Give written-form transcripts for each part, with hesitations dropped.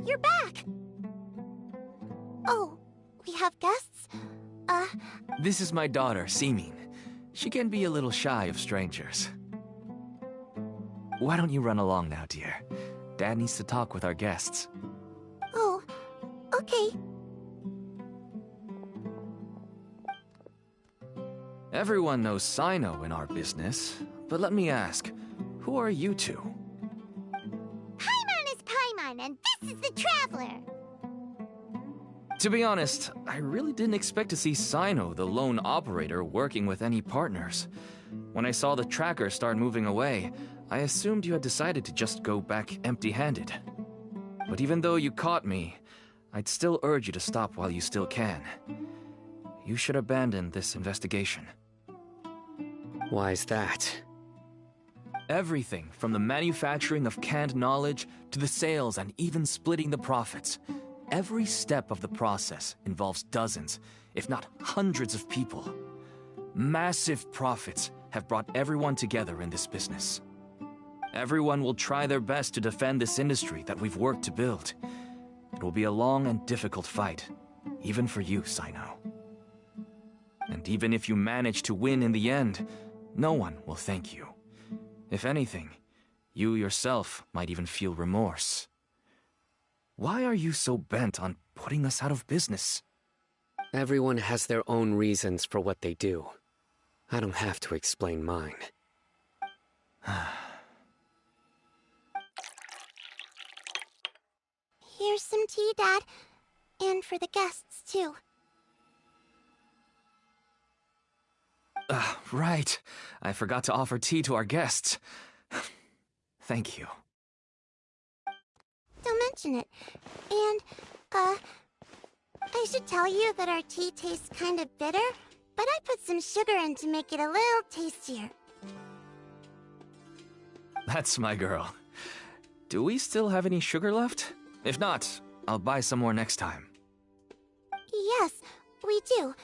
you're back! Oh, we have guests? This is my daughter, Simin. She can be a little shy of strangers. Why don't you run along now, dear? Dad needs to talk with our guests. Oh, okay. Everyone knows Sino in our business, but let me ask, who are you two? Paimon is Paimon, and this is the Traveler! To be honest, I really didn't expect to see Sino, the lone operator, working with any partners. When I saw the tracker start moving away, I assumed you had decided to just go back empty-handed. But even though you caught me, I'd still urge you to stop while you still can. You should abandon this investigation. Why is that? Everything from the manufacturing of canned knowledge to the sales and even splitting the profits. Every step of the process involves dozens, if not hundreds of people. Massive profits have brought everyone together in this business. Everyone will try their best to defend this industry that we've worked to build. It will be a long and difficult fight, even for you, Sino. And even if you manage to win in the end, no one will thank you. If anything, you yourself might even feel remorse. Why are you so bent on putting us out of business? Everyone has their own reasons for what they do. I don't have to explain mine. Here's some tea, Dad. And for the guests, too. Right. I forgot to offer tea to our guests. Thank you. Don't mention it. And, I should tell you that our tea tastes kind of bitter, but I put some sugar in to make it a little tastier. That's my girl. Do we still have any sugar left? If not, I'll buy some more next time. Yes, we do.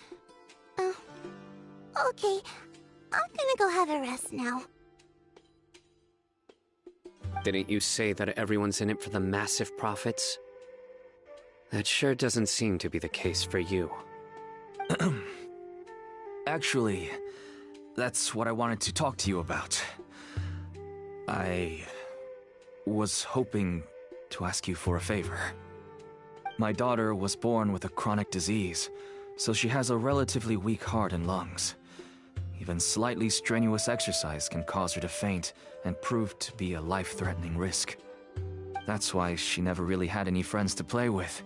Okay. I'm gonna go have a rest now. Didn't you say that everyone's in it for the massive profits? That sure doesn't seem to be the case for you. Actually, that's what I wanted to talk to you about. I was hoping to ask you for a favor. My daughter was born with a chronic disease, so she has a relatively weak heart and lungs. Even slightly strenuous exercise can cause her to faint and prove to be a life-threatening risk. That's why she never really had any friends to play with,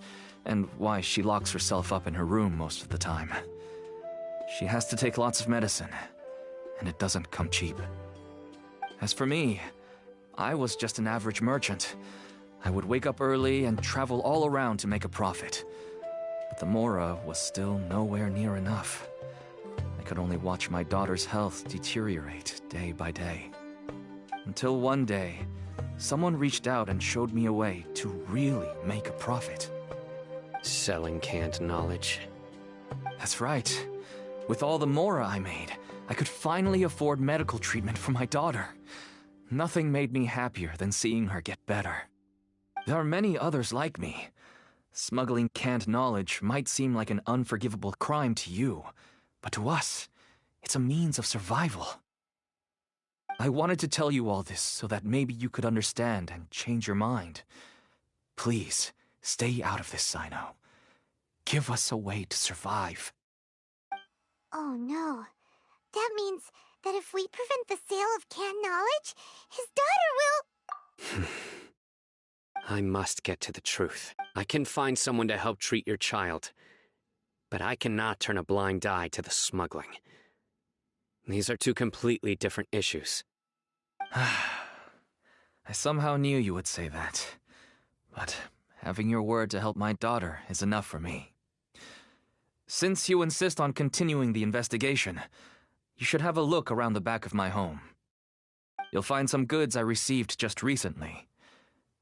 and why she locks herself up in her room most of the time. She has to take lots of medicine, and it doesn't come cheap. As for me, I was just an average merchant. I would wake up early and travel all around to make a profit. But the Mora was still nowhere near enough. I could only watch my daughter's health deteriorate day by day. Until one day, someone reached out and showed me a way to really make a profit. Selling canned knowledge. That's right. With all the Mora I made, I could finally afford medical treatment for my daughter. Nothing made me happier than seeing her get better. There are many others like me. Smuggling canned knowledge might seem like an unforgivable crime to you, but to us, it's a means of survival. I wanted to tell you all this so that maybe you could understand and change your mind. Please, stay out of this, Sino. Give us a way to survive. Oh no. That means that if we prevent the sale of canned knowledge, his daughter will... I must get to the truth. I can find someone to help treat your child, but I cannot turn a blind eye to the smuggling. These are two completely different issues. I somehow knew you would say that, but having your word to help my daughter is enough for me. Since you insist on continuing the investigation, you should have a look around the back of my home. You'll find some goods I received just recently.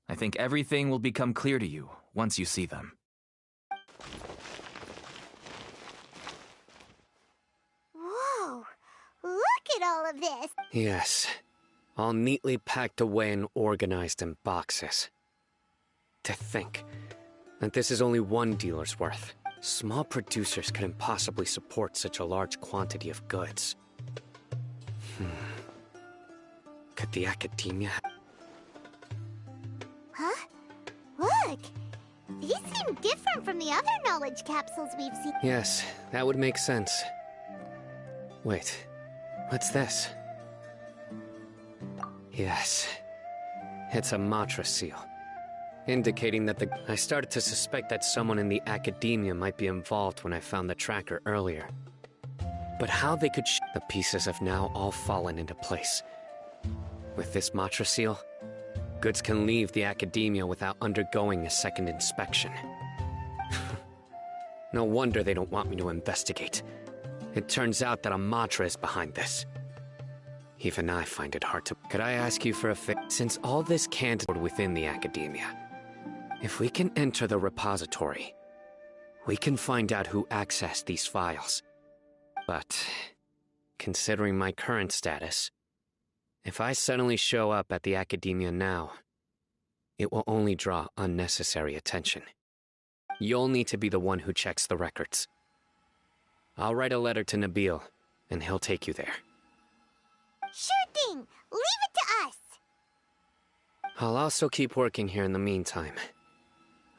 I think everything will become clear to you once you see them. Whoa! Look at all of this! Yes, all neatly packed away and organized in boxes. To think that this is only one dealer's worth. Small producers couldn't possibly support such a large quantity of goods. Could the academia... Huh? Look! These seem different from the other knowledge capsules we've seen. Yes, that would make sense. Wait, what's this? Yes, it's a Matra seal, indicating that I started to suspect that someone in the academia might be involved when I found the tracker earlier. But how they could the pieces have now all fallen into place. With this Matra seal, goods can leave the academia without undergoing a second inspection. No wonder they don't want me to investigate. It turns out that a Matra is behind this. Even I find it hard to... Could I ask you for a favor? Since all this can't be within the academia, if we can enter the repository, we can find out who accessed these files. But, considering my current status, if I suddenly show up at the academia now, it will only draw unnecessary attention. You'll need to be the one who checks the records. I'll write a letter to Nabil, and he'll take you there. Sure thing! Leave it to us! I'll also keep working here in the meantime.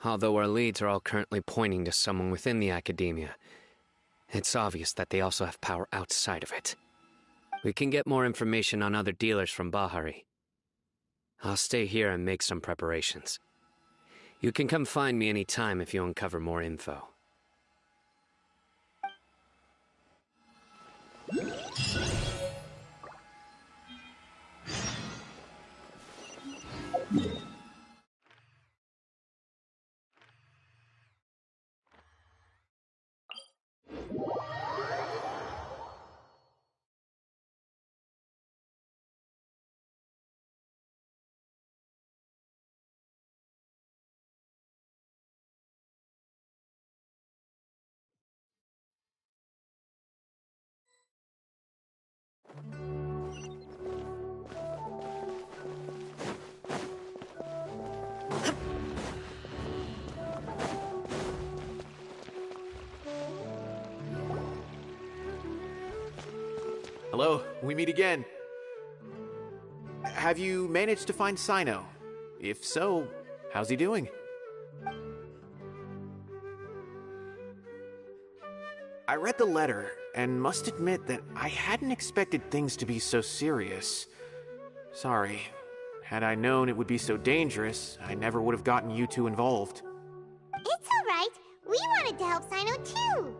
Although our leads are all currently pointing to someone within the academia, it's obvious that they also have power outside of it. We can get more information on other dealers from Bahari. I'll stay here and make some preparations. You can come find me anytime if you uncover more info. Hello, we meet again. Have you managed to find Sino? If so, how's he doing? I read the letter, and must admit that I hadn't expected things to be so serious. Sorry. Had I known it would be so dangerous, I never would have gotten you two involved. It's alright. We wanted to help Sino too.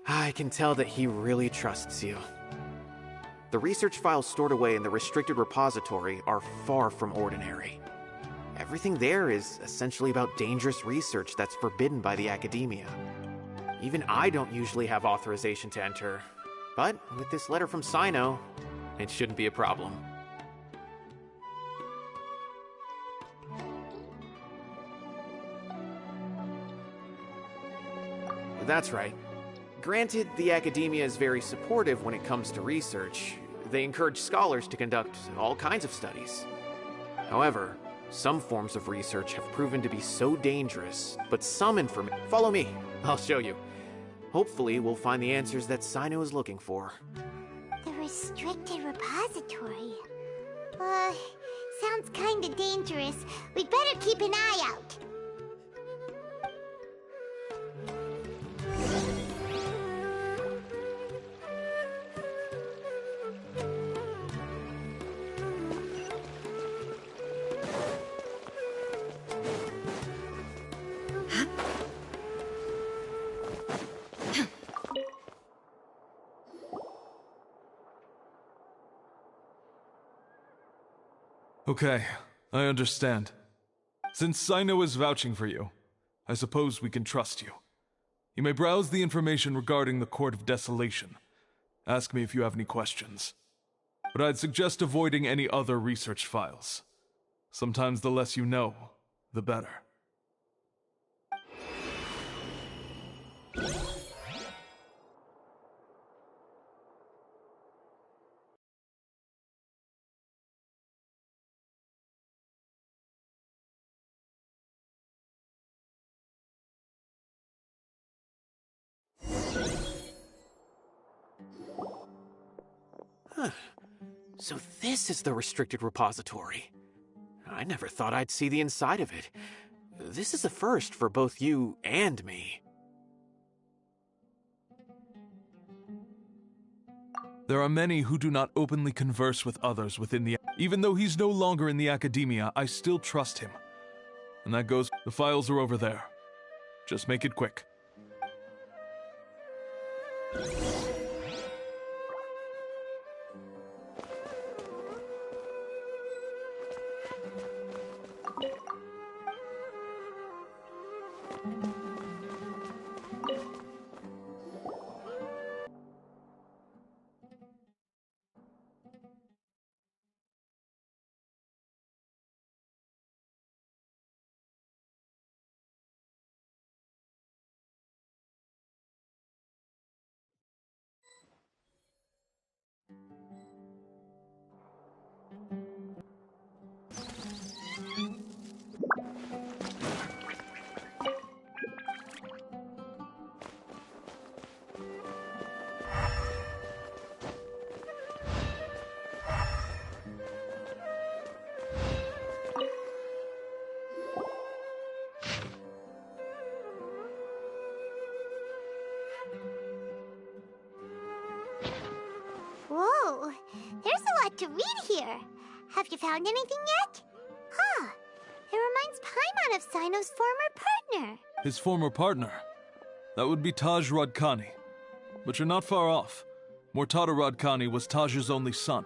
I can tell that he really trusts you. The research files stored away in the restricted repository are far from ordinary. Everything there is essentially about dangerous research that's forbidden by the academia. Even I don't usually have authorization to enter, but with this letter from Sino, it shouldn't be a problem. That's right. Granted, the academia is very supportive when it comes to research. They encourage scholars to conduct all kinds of studies. However, some forms of research have proven to be so dangerous, but some information... Follow me, I'll show you. Hopefully, we'll find the answers that Sino is looking for. The restricted repository. Sounds kinda dangerous. We'd better keep an eye out. Okay, I understand. Since Sino is vouching for you, I suppose we can trust you. You may browse the information regarding the Court of Desolation. Ask me if you have any questions. But I'd suggest avoiding any other research files. Sometimes the less you know, the better. So this is the restricted repository. I never thought I'd see the inside of it. This is a first for both you and me. There are many who do not openly converse with others within the... Even though he's no longer in the academia, I still trust him. And that goes... The files are over there. Just make it quick. Whoa, there's a lot to read here. Have you found anything yet? Huh, it reminds Paimon of Sino's former partner. His former partner? That would be Taj Radkani. But you're not far off. Mortada Radkani was Taj's only son.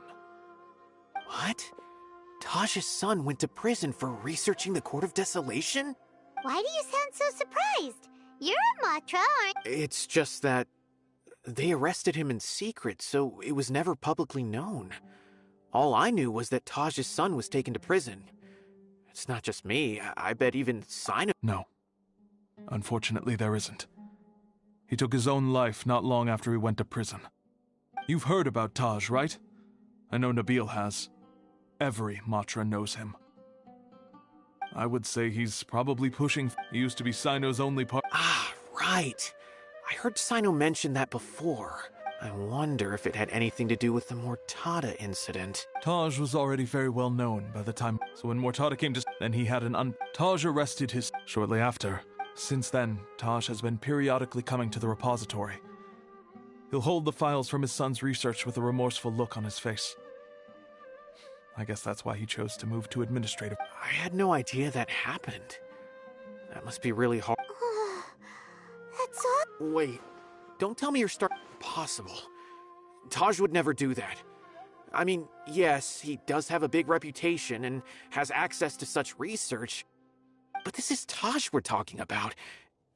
What? Taj's son went to prison for researching the Court of Desolation? Why do you sound so surprised? You're a Matra, aren't It's just that they arrested him in secret, so it was never publicly known. All I knew was that Taj's son was taken to prison. It's not just me. I bet even Sino... No. Unfortunately, there isn't. He took his own life not long after he went to prison. You've heard about Taj, right? I know Nabil has. Every Matra knows him. I would say he's probably pushing... He used to be Sino's only part... Ah, right. I heard Sino mention that before. I wonder if it had anything to do with the Mortada incident. Taj was already very well known by the time... So when Mortada came to... Then he had Taj arrested his... Shortly after. Since then, Taj has been periodically coming to the repository. He'll hold the files from his son's research with a remorseful look on his face. I guess that's why he chose to move to administrative. I had no idea that happened. That must be really hard. That's all. Wait, don't tell me you're Possible. Taj would never do that. I mean, yes, he does have a big reputation and has access to such research, but this is Taj we're talking about.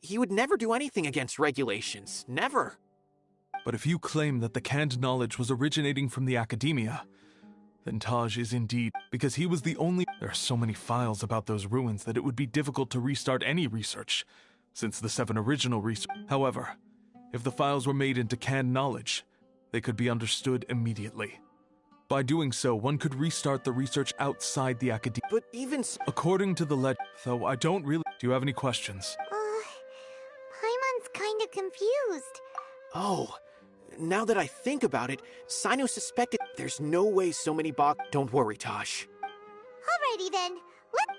He would never do anything against regulations. Never. But if you claim that the canned knowledge was originating from the academia, then Taj is indeed, because he was the only... There are so many files about those ruins that it would be difficult to restart any research, since the 7 original research... However, if the files were made into canned knowledge, they could be understood immediately. By doing so, one could restart the research outside the academia. But even... According to the legend, though I don't really... Do you have any questions? Paimon's kinda confused. Oh, now that I think about it, Sino suspected there's no way so many Don't worry, Taj. Alrighty then, let...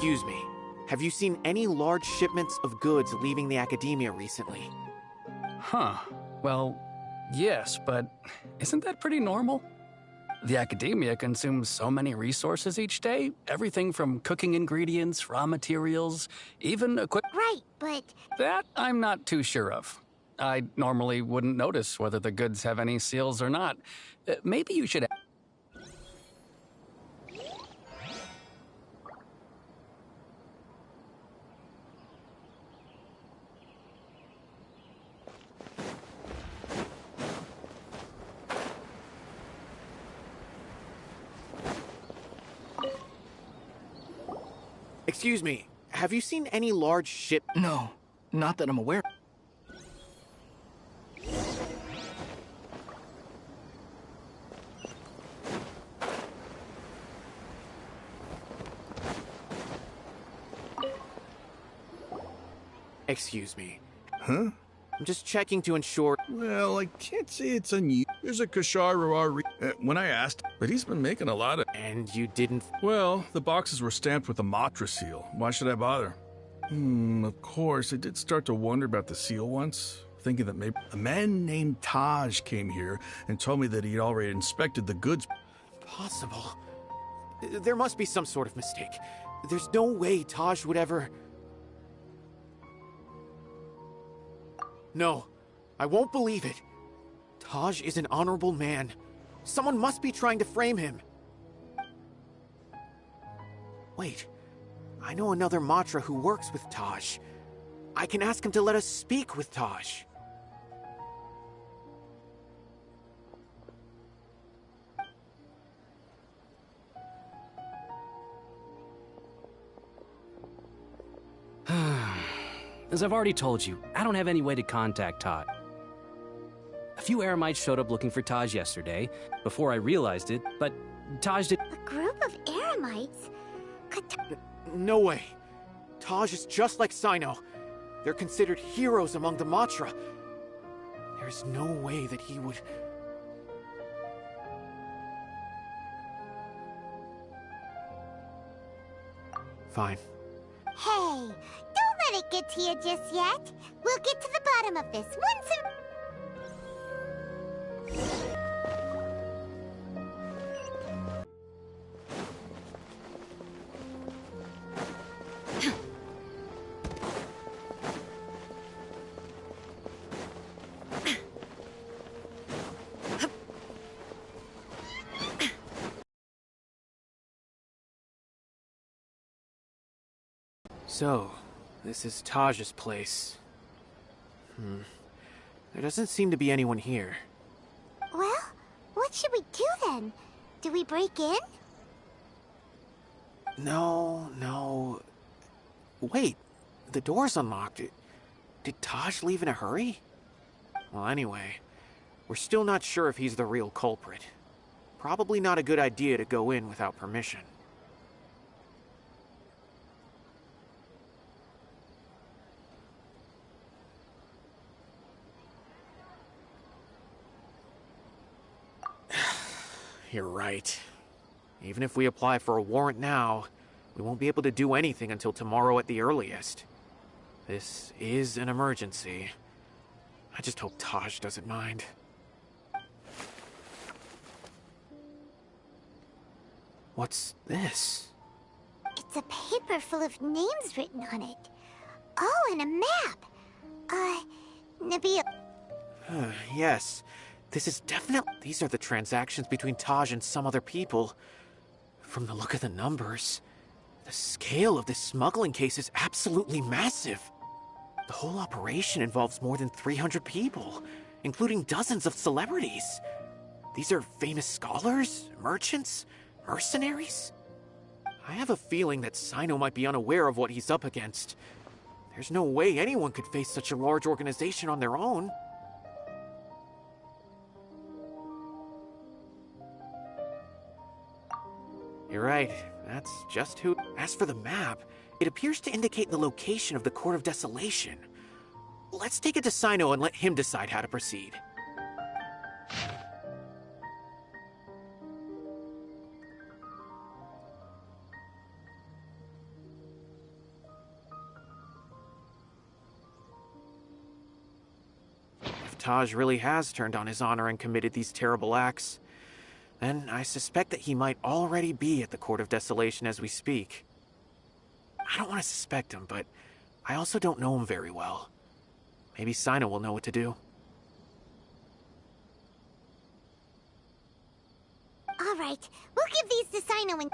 Excuse me. Have you seen any large shipments of goods leaving the academia recently? Huh. Well, yes, but isn't that pretty normal? The academia consumes so many resources each day. Everything from cooking ingredients, raw materials, even equipment. Right, but That I'm not too sure of. I normally wouldn't notice whether the goods have any seals or not. Maybe you should... Excuse me, have you seen any large ship? No, not that I'm aware. Excuse me. Huh? I'm just checking to ensure. Well, I can't say it's unusual. There's a Kashar when I asked, but he's been making a lot of... And you didn't... Well, the boxes were stamped with a Matra seal. Why should I bother? Of course, I did start to wonder about the seal once, thinking that maybe a man named Taj came here and told me that he'd already inspected the goods. Possible. There must be some sort of mistake. There's no way Taj would ever... No, I won't believe it. Taj is an honorable man. Someone must be trying to frame him. Wait, I know another Matra who works with Taj. I can ask him to let us speak with Taj. As I've already told you, I don't have any way to contact Taj. A few Eremites showed up looking for Taj yesterday, before I realized it, but Taj did... a group of Eremites? No way. Taj is just like Sino. They're considered heroes among the Matra. There's no way that he would... Fine. Hey, don't let it get to you just yet. We'll get to the bottom of this once and... So, this is Taj's place. There doesn't seem to be anyone here. Well, what should we do then? Do we break in? No. Wait, the door's unlocked. Did Taj leave in a hurry? Well, anyway, we're still not sure if he's the real culprit. Probably not a good idea to go in without permission. You're right. Even if we apply for a warrant now, we won't be able to do anything until tomorrow at the earliest. This is an emergency. I just hope Taj doesn't mind. What's this? It's a paper full of names written on it. Oh, and a map. Nabil... Yes. This is definitely... These are the transactions between Taj and some other people. From the look of the numbers, the scale of this smuggling case is absolutely massive. The whole operation involves more than 300 people, including dozens of celebrities. These are famous scholars, merchants, mercenaries. I have a feeling that Sino might be unaware of what he's up against. There's no way anyone could face such a large organization on their own. You're right, that's just who... As for the map, it appears to indicate the location of the Court of Desolation. Let's take it to Sino and let him decide how to proceed. If Taj really has turned on his honor and committed these terrible acts, And I suspect that he might already be at the Court of Desolation as we speak. I don't want to suspect him, but I also don't know him very well. Maybe Sino will know what to do. All right, we'll give these to Sino and...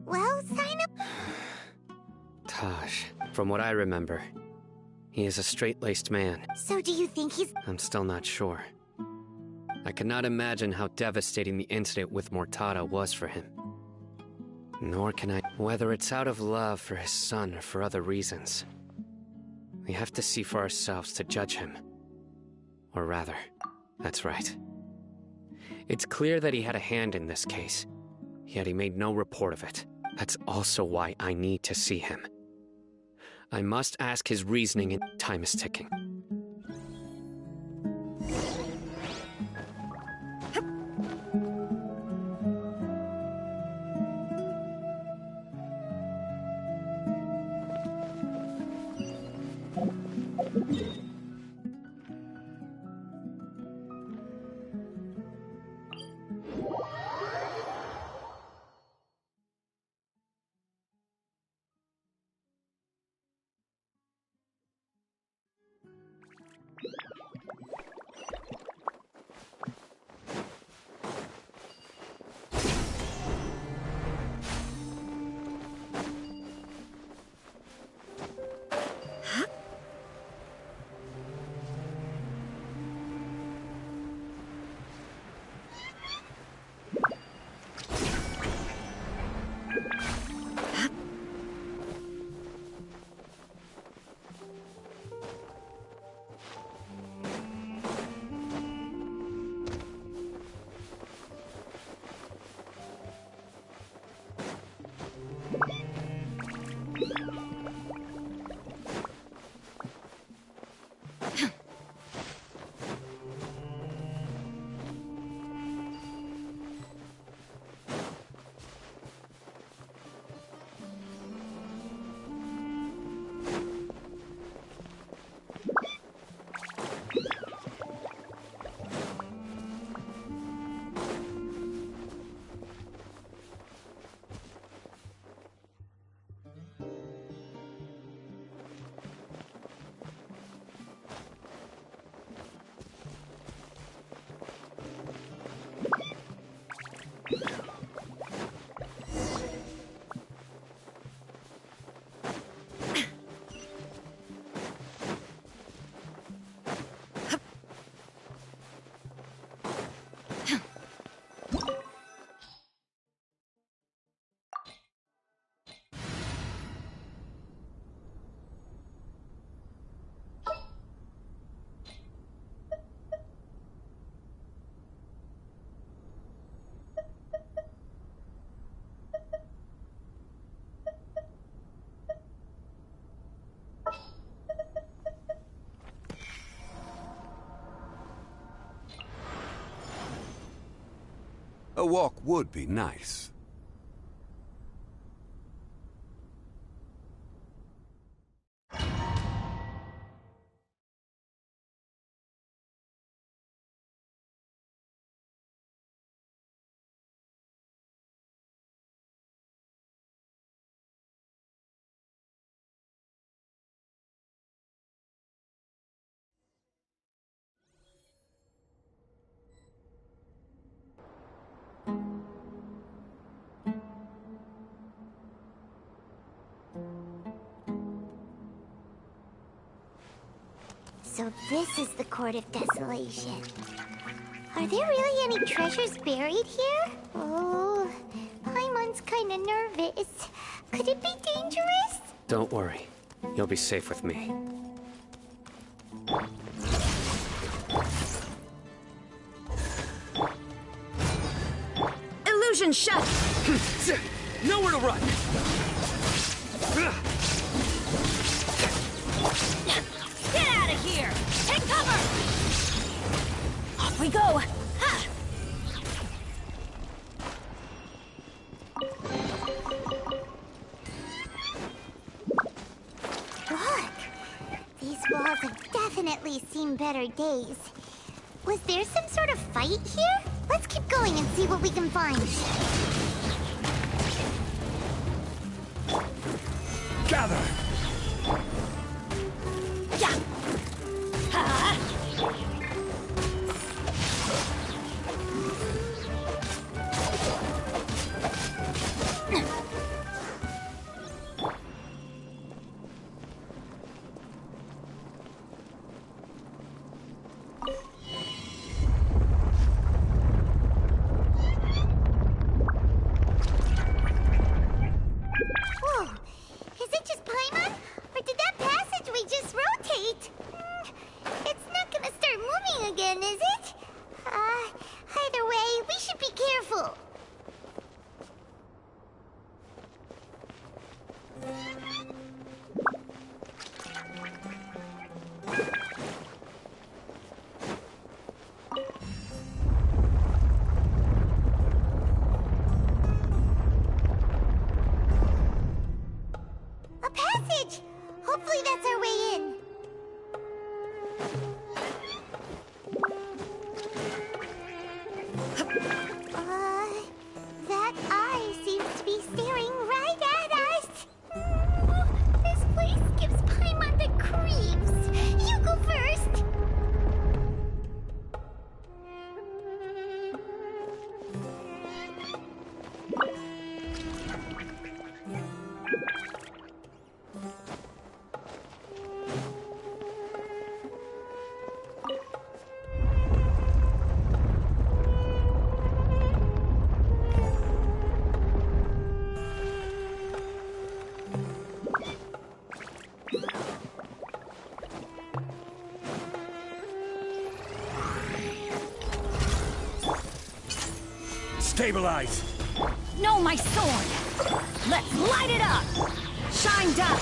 Well, Sino... Taj, from what I remember, he is a straight-laced man. So do you think he's... I'm still not sure. I cannot imagine how devastating the incident with Mortada was for him. Nor can I... Whether it's out of love for his son or for other reasons, we have to see for ourselves to judge him. Or rather, that's right. It's clear that he had a hand in this case, yet he made no report of it. That's also why I need to see him. I must ask his reasoning, and time is ticking. A walk would be nice. So this is the Court of Desolation. Are there really any treasures buried here? Oh, Paimon's kinda nervous. Could it be dangerous? Don't worry. You'll be safe with me. Illusion shut! Nowhere to run! Get out of here! Take cover! Off we go! Ha! Look! These walls have definitely seen better days. Was there some sort of fight here? Let's keep going and see what we can find. Gather! Yeah! Ha! Whoa! Is it just Paimon? Or did that passageway just rotate? It's not gonna start moving again, is it? Either way, we should be careful. A passage! Hopefully that's our way in. That eye seems to be staring right at us. This place gives Paimon the creeps. You go first. Stabilize! No, my sword! Let's light it up! Shine down!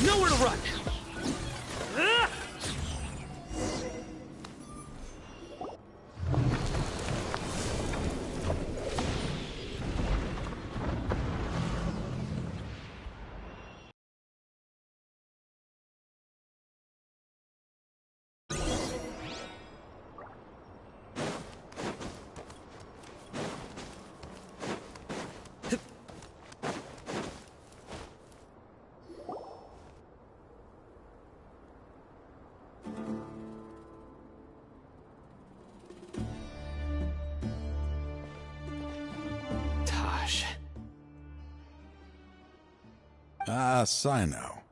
Nowhere to run! Ah, Sino.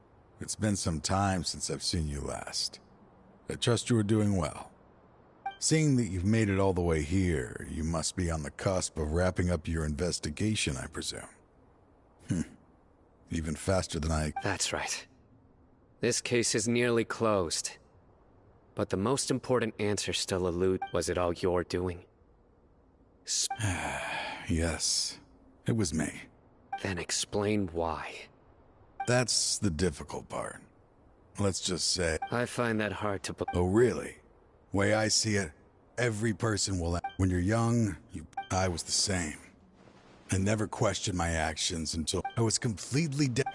It's been some time since I've seen you last. I trust you are doing well. Seeing that you've made it all the way here, you must be on the cusp of wrapping up your investigation, I presume. Even faster than I... That's right. This case is nearly closed. But the most important answer still eludes. Was it all your doing? Yes, it was me. Then explain why. That's the difficult part. Let's just say... I find that hard to believe. Oh, really? Way I see it, every person will... When you're young, I was the same. I never questioned my actions until I was completely dead.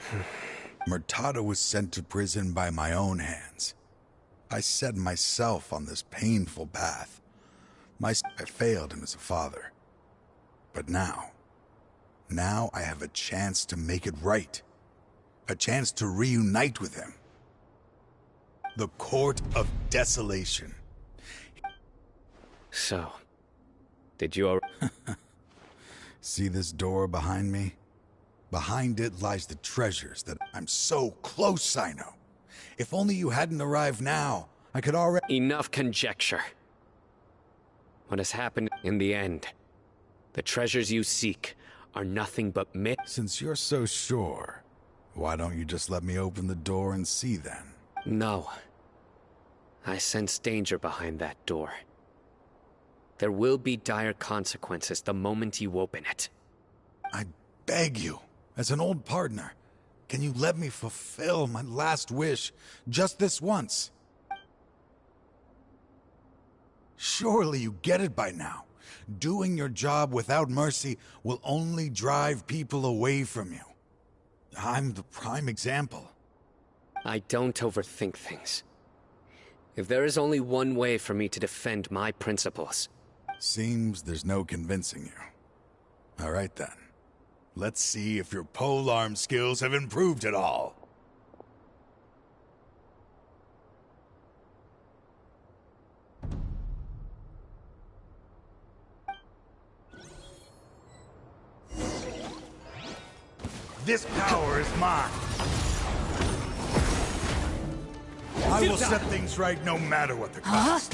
Murtada was sent to prison by my own hands. I set myself on this painful path. I failed him as a father. But now I have a chance to make it right. A chance to reunite with him. The Court of Desolation. So, did you... See this door behind me? Behind it lies the treasures that I'm so close, Sino. If only you hadn't arrived now, I could already— Enough conjecture. What has happened in the end? The treasures you seek are nothing but myth. Since you're so sure, why don't you just let me open the door and see then? No. I sense danger behind that door. There will be dire consequences the moment you open it. I beg you, as an old partner, can you let me fulfill my last wish just this once? Surely you get it by now. Doing your job without mercy will only drive people away from you. I'm the prime example. I don't overthink things. If there is only one way for me to defend my principles... Seems there's no convincing you. All right then. Let's see if your polearm skills have improved at all. This power is mine. I will set things right no matter what the cost.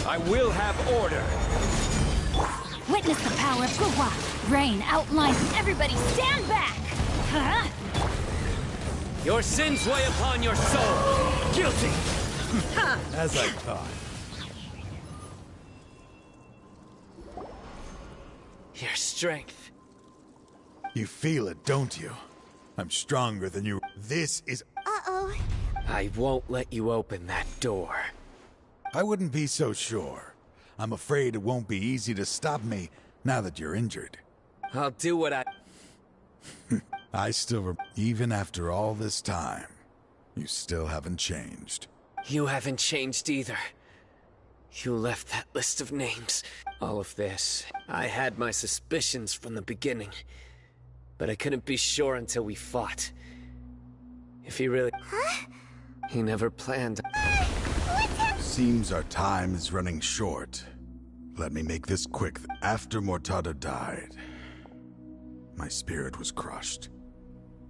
I will have order. Witness the power of Gua. Rain outlines everybody stand back! Huh? Your sins weigh upon your soul! Guilty! As I thought. Your strength. You feel it, don't you? I'm stronger than you. This is... Uh-oh. I won't let you open that door. I wouldn't be so sure. I'm afraid it won't be easy to stop me now that you're injured. I'll do what I... I still... Even after all this time, you still haven't changed. You haven't changed either. You left that list of names. All of this. I had my suspicions from the beginning. But I couldn't be sure until we fought. If he really... Huh? He never planned... Seems our time is running short. Let me make this quick. After Mortada died, my spirit was crushed.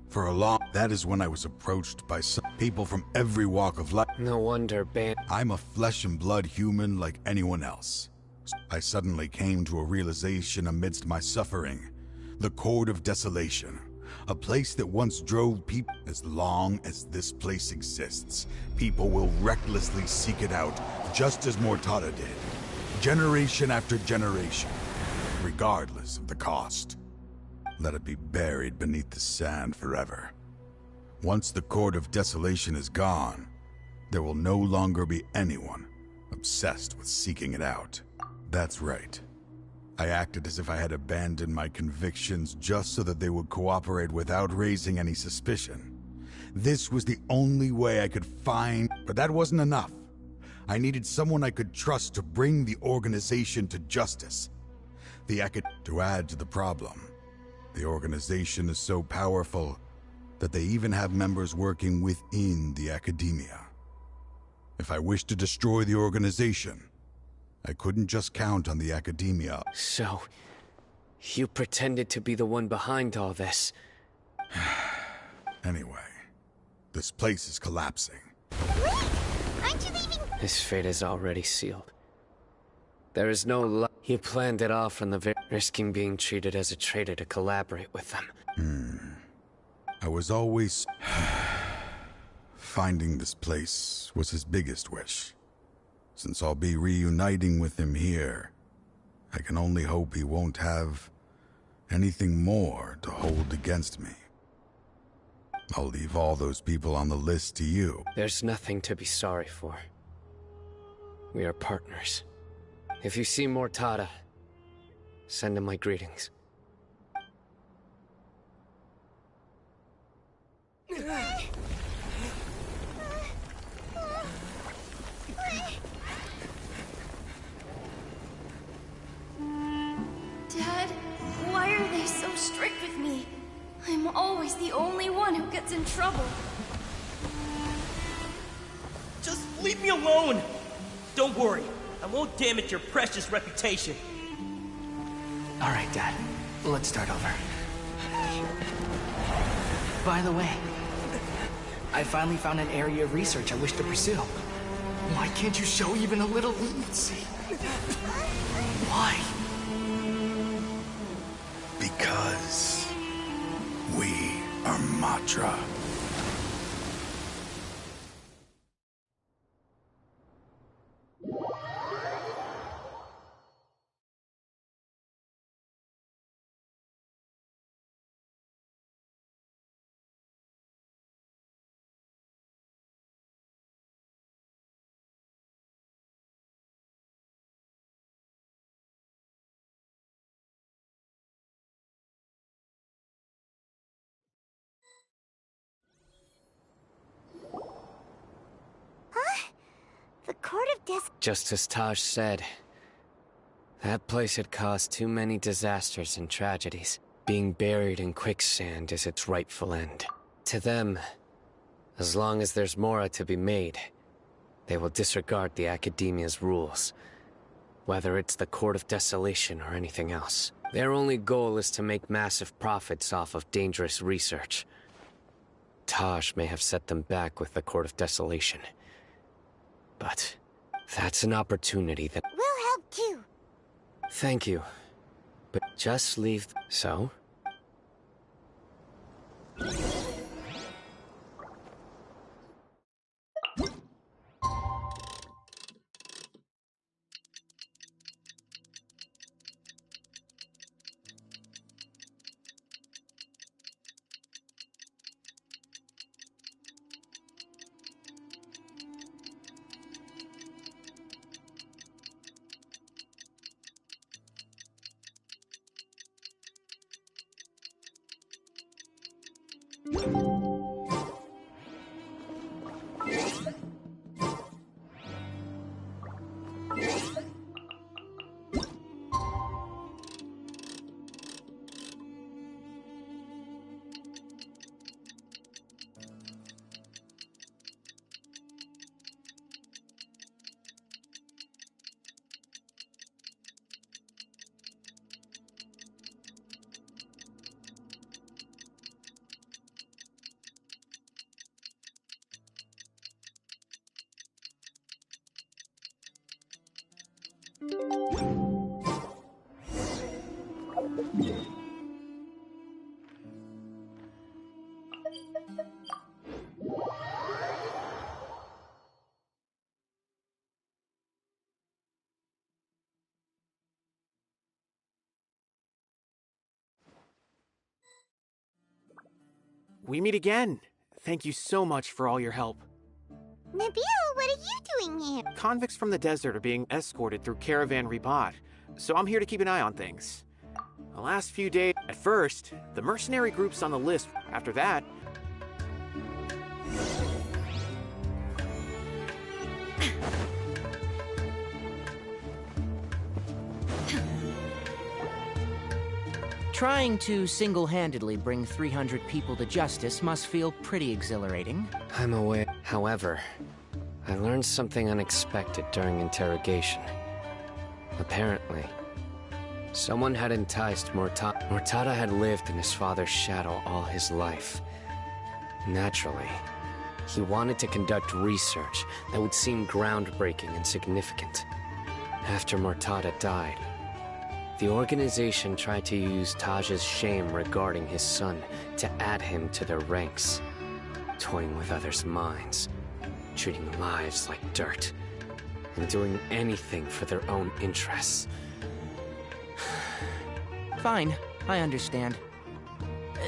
For a long... That is when I was approached by some people from every walk of life. No wonder, Ban... I'm a flesh and blood human like anyone else. I suddenly came to a realization amidst my suffering. The Court of Desolation. A place that once drove people. As long as this place exists, people will recklessly seek it out, just as Mortada did. Generation after generation, regardless of the cost. Let it be buried beneath the sand forever. Once the Court of Desolation is gone, there will no longer be anyone obsessed with seeking it out. That's right. I acted as if I had abandoned my convictions just so that they would cooperate without raising any suspicion. This was the only way I could find, but that wasn't enough. I needed someone I could trust to bring the organization to justice. To add to the problem, the organization is so powerful that they even have members working within the academia. If I wished to destroy the organization, I couldn't just count on the academia. So, you pretended to be the one behind all this. Anyway, this place is collapsing. Wait! Aren't you leaving? His fate is already sealed. There is no luck. You planned it all from the very... risking being treated as a traitor to collaborate with them. I was always... Finding this place was his biggest wish. Since I'll be reuniting with him here, I can only hope he won't have anything more to hold against me. I'll leave all those people on the list to you. There's nothing to be sorry for. We are partners. If you see Mortada, send him my greetings. Dad, why are they so strict with me? I'm always the only one who gets in trouble. Just leave me alone! Don't worry. I won't damage your precious reputation. All right, Dad. Let's start over. By the way, I finally found an area of research I wish to pursue. Why can't you show even a little leniency? Why? Because we are Matra. The Court of Just as Taj said, that place had caused too many disasters and tragedies. Being buried in quicksand is its rightful end. To them, as long as there's more to be made, they will disregard the Academia's rules, whether it's the Court of Desolation or anything else. Their only goal is to make massive profits off of dangerous research. Taj may have set them back with the Court of Desolation. But that's an opportunity that... We'll help too. Thank you. But just leave... So? We meet again. Thank you so much for all your help. Nabil, what are you doing here? Convicts from the desert are being escorted through Caravan Ribat, so I'm here to keep an eye on things. The last few days, at first, the mercenary group's on the list. After that, Trying to single-handedly bring 300 people to justice must feel pretty exhilarating. I'm aware. However, I learned something unexpected during interrogation. Apparently, someone had enticed Murtada. Murtada had lived in his father's shadow all his life. Naturally, he wanted to conduct research that would seem groundbreaking and significant. After Murtada died, the organization tried to use Taj's shame regarding his son to add him to their ranks, toying with others' minds, treating lives like dirt, and doing anything for their own interests. Fine, I understand.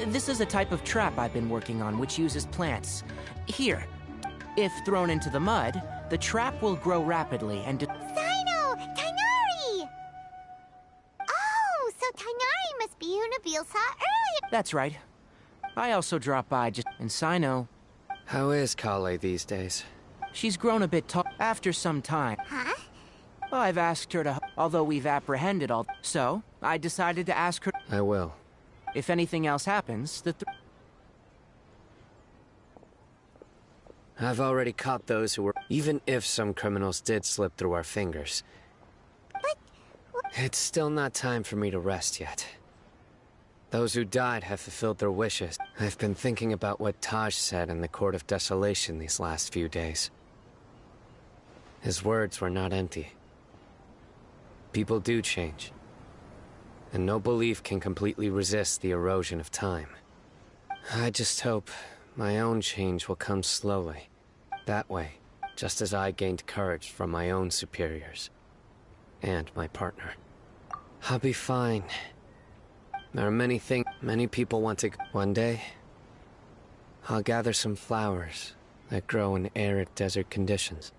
This is a type of trap I've been working on which uses plants. Here, if thrown into the mud, the trap will grow rapidly and... Sino! Tainari! Oh, so Tainari must be who Nabil saw earlier. That's right. I also dropped by just... And Sino... How is Kale these days? She's grown a bit tall after some time. Huh? I've asked her to... Although we've apprehended all... So, I decided to ask her... I will. If anything else happens, I've already caught those who were... Even if some criminals did slip through our fingers, It's still not time for me to rest yet. Those who died have fulfilled their wishes. I've been thinking about what Taj said in the Court of Desolation these last few days. His words were not empty. People do change. And no belief can completely resist the erosion of time. I just hope my own change will come slowly. That way, just as I gained courage from my own superiors. And my partner. I'll be fine. There are many things many people want to... One day, I'll gather some flowers that grow in arid desert conditions.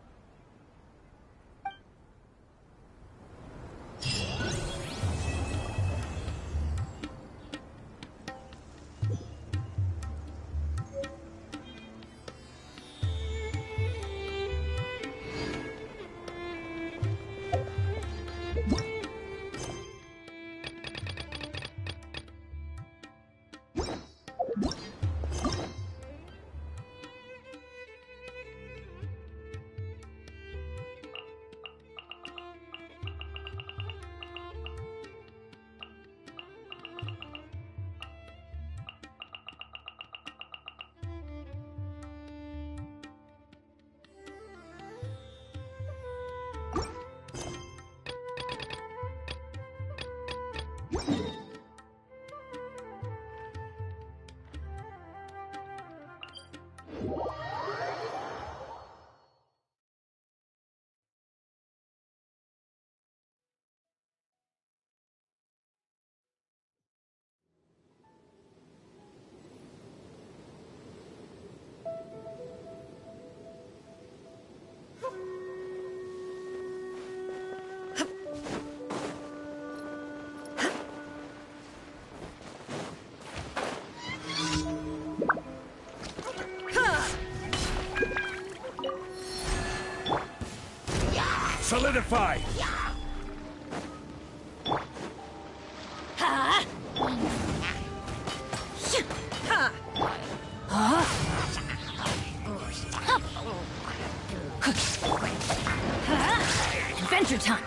Solidify! Adventure time!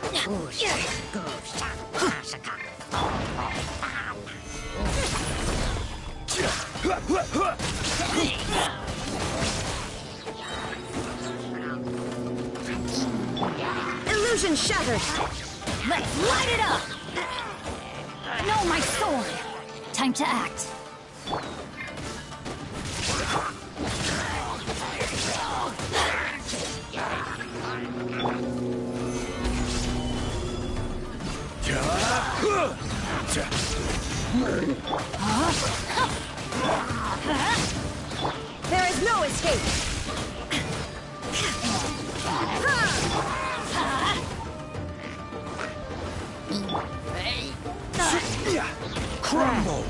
Illusion shattered! Let's light it up! No, my sword! Time to act. There is no escape! Crumble!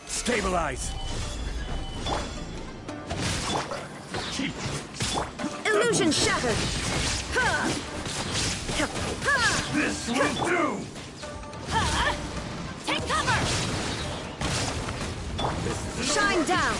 Stabilize! Illusion shattered! This will do! Take cover! Shine down!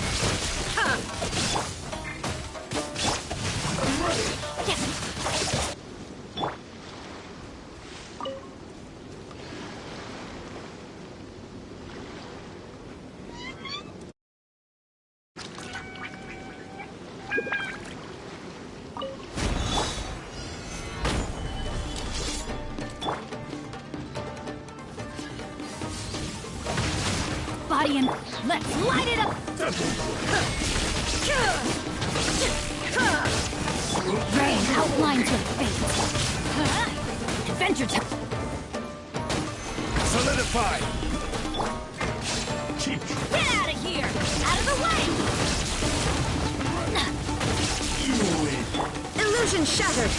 Body and let's light it up! Rain outlines your fate. Adventure time! Solidify! Get out of here! Out of the way! Illusion shattered!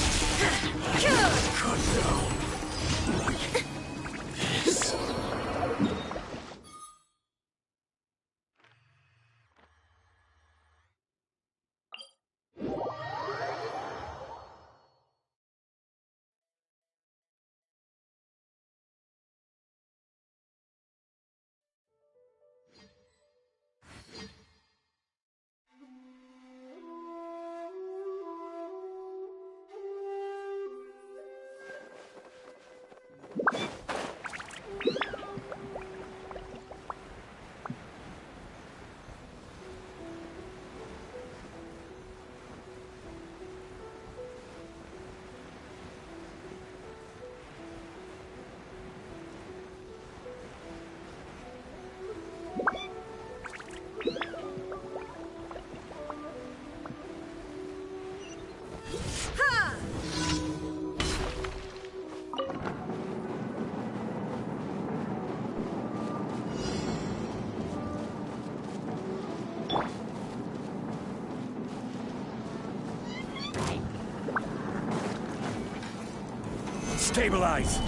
Stabilize!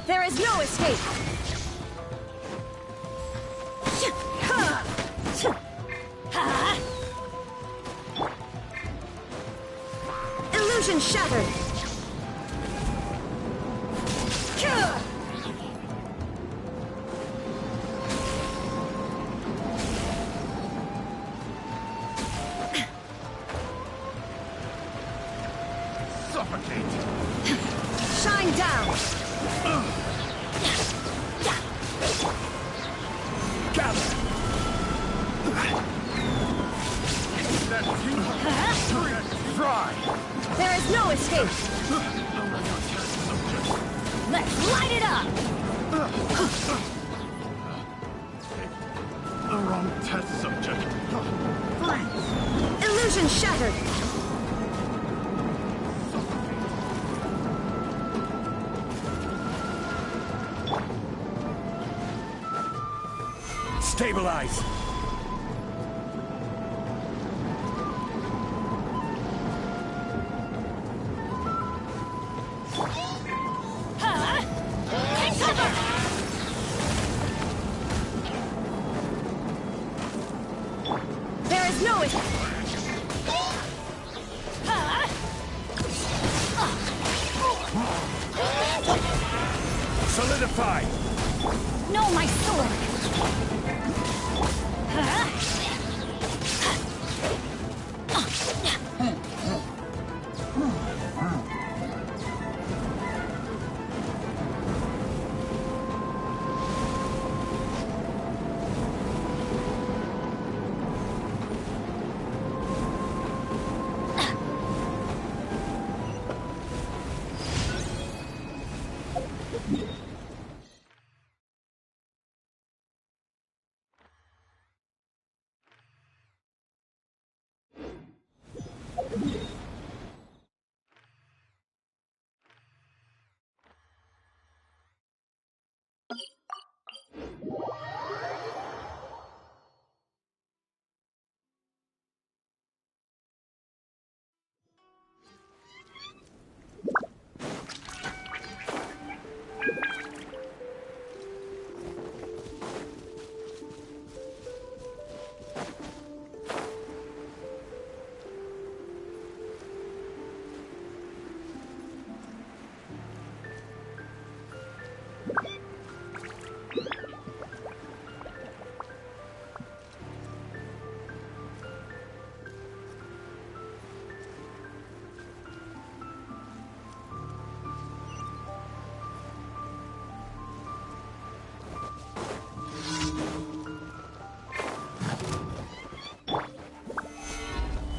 There is no escape! Illusion shattered! Shine down! Gather! Fry! There is no escape! Let's light it up! The wrong test subject. Freeze! Illusion shattered! Stabilize! Take cover! There is no Solidify! No, my sword!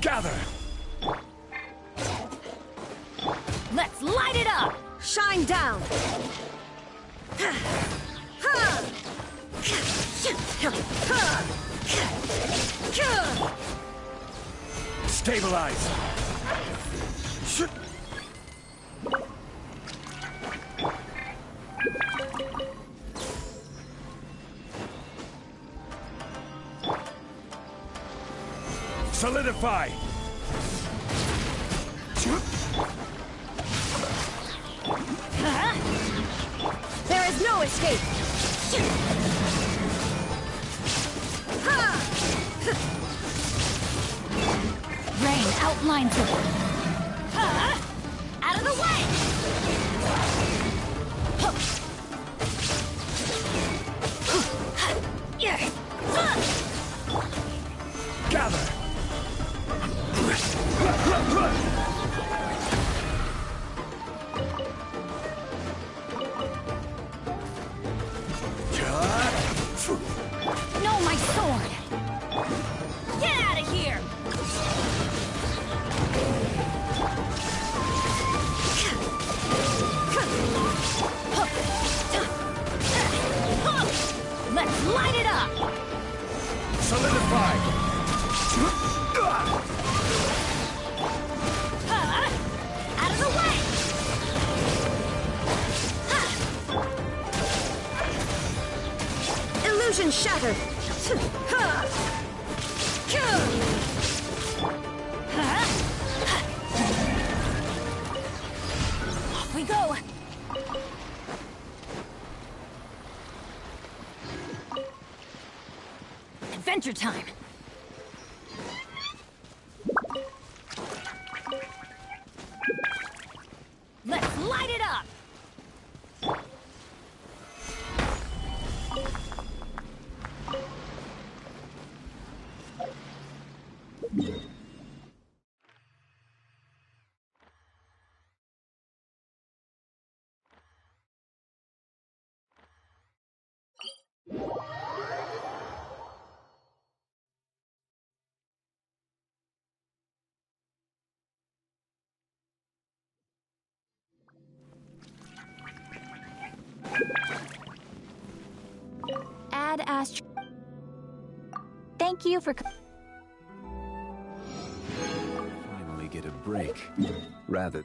Gather! Let's light it up! Shine down! Stabilize! Solidify! There is no escape! Rain outlines it! Out of the way! Gather! No, my sword! Get out of here! Let's light it up! Solidify! Out of the way! Illusion shattered! Off we go! Adventure time! Let's light it up! Ad Astro. Thank you for. Finally get a break. Rather.